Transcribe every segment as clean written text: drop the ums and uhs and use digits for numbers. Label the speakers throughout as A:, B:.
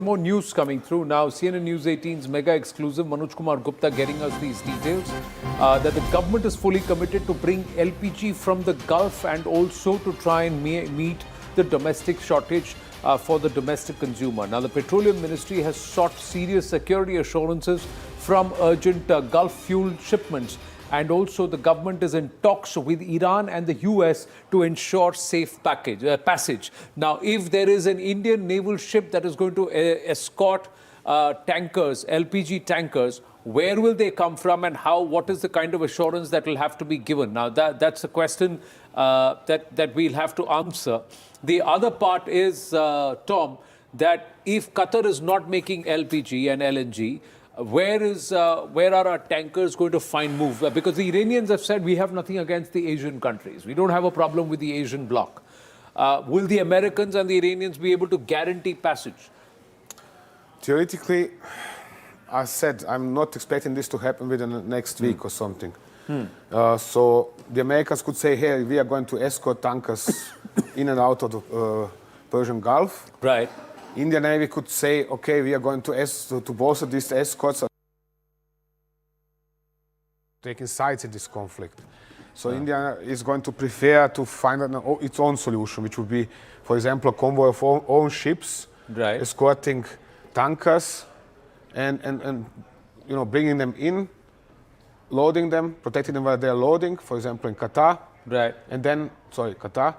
A: More news coming through now. CNN News 18's mega exclusive, Manoj Kumar Gupta getting us these details that the government is fully committed to bring LPG from the Gulf and also to try and meet the domestic shortage for the domestic consumer. Now, the Petroleum Ministry has sought serious security assurances from urgent Gulf fuel shipments. And also the government is in talks with Iran and the US to ensure safe passage. Now, if there is an Indian naval ship that is going to escort tankers, LPG tankers, where will they come from and how? What is the kind of assurance that will have to be given? Now, that's a question that we'll have to answer. The other part is, Tom, that if Qatar is not making LPG and LNG, where are our tankers going to find move? Because the Iranians have said we have nothing against the Asian countries. We don't have a problem with the Asian bloc. Will the Americans and the Iranians be able to guarantee passage?
B: Theoretically, I said I'm not expecting this to happen within the next week or something. So the Americans could say, hey, we are going to escort tankers in and out of the Persian Gulf.
A: Right.
B: Indian Navy could say, okay, we are going to both of these escorts taking sides in this conflict. So India is going to prefer to find its own solution, which would be, for example, a convoy of own ships, escorting tankers and bringing them in, loading them, protecting them while they're loading, for example, in Qatar.
A: Right.
B: And then, Qatar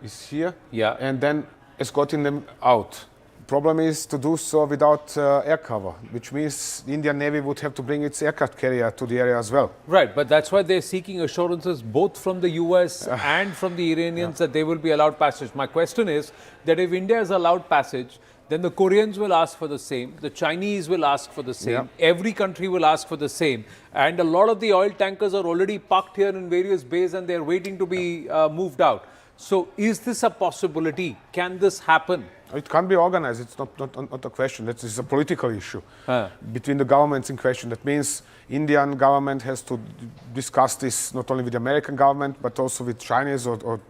B: is here.
A: Yeah.
B: And then escorting them out. Problem is to do so without air cover, which means the Indian Navy would have to bring its aircraft carrier to the area as well.
A: Right, but that's why they're seeking assurances both from the US and from the Iranians that they will be allowed passage. My question is that if India is allowed passage, then the Koreans will ask for the same, the Chinese will ask for the same, every country will ask for the same. And a lot of the oil tankers are already parked here in various bays and they're waiting to be moved out. So is this a possibility? Can this happen?
B: It can be organized. It's not a question. That is a political issue between the governments in question. That means Indian government has to discuss this not only with the American government, but also with Chinese or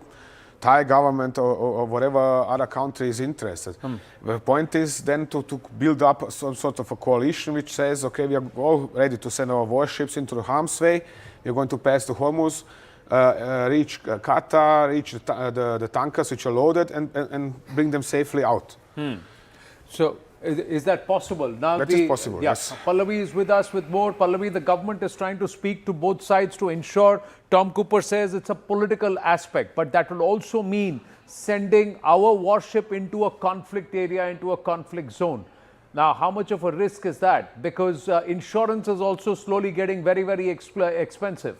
B: Thai government or whatever other country is interested. The point is then to build up some sort of a coalition which says, okay, we are all ready to send our warships into the harm's way. We're going to pass the Hormuz. Reach Qatar, reach the tankers which are loaded and bring them safely out.
A: So is that possible? Now
B: that is possible, yes.
A: Pallavi is with us with more. Pallavi, the government is trying to speak to both sides to ensure, Tom Cooper says it's a political aspect, but that will also mean sending our warship into a conflict area, into a conflict zone. Now, how much of a risk is that? Because insurance is also slowly getting very, very expensive.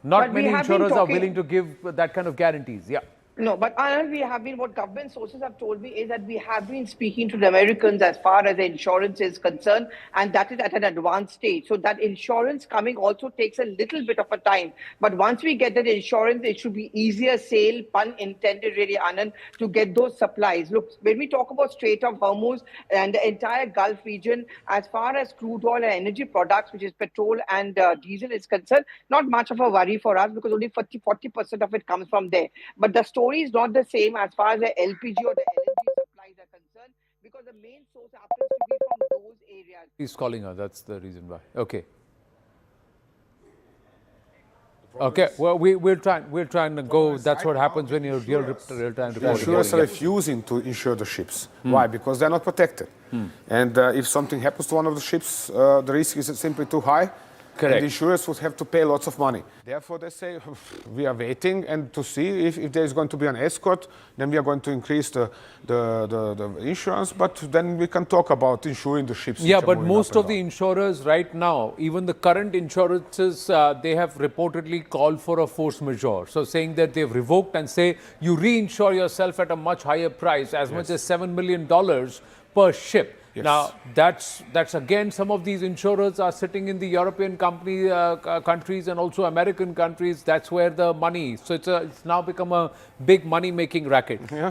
A: Not many insurers are willing to give that kind of guarantees. Yeah.
C: No, but Anand, what government sources have told me is that we have been speaking to the Americans as far as the insurance is concerned, and that is at an advanced stage. So that insurance coming also takes a little bit of a time. But once we get that insurance, it should be easier sale, pun intended really, Anand, to get those supplies. Look, when we talk about Strait of Hormuz and the entire Gulf region, as far as crude oil and energy products, which is petrol and diesel is concerned, not much of a worry for us because only 40% of it comes from there. But the story is not the same as far as the LPG or the LNG supplies are concerned, because the main source happens to be from those areas.
A: He's calling her. That's the reason why. Okay. Okay. Well, we're trying to go. That's what happens when you're real-time recording.
B: The insurers are refusing to insure the ships. Why? Because they're not protected. And if something happens to one of the ships, the risk is simply too high.
A: Correct.
B: And the insurers would have to pay lots of money. Therefore, they say, we are waiting and to see if there is going to be an escort, then we are going to increase the insurance, but then we can talk about insuring the ships.
A: Yeah, but most of the insurers right now, even the current insurances, they have reportedly called for a force majeure. So saying that they've revoked and say you reinsure yourself at a much higher price, as much as $7 million per ship.
B: Yes.
A: Now, that's again, some of these insurers are sitting in the European countries and also American countries. That's where the money is. So it's now become a big money-making racket. Yeah.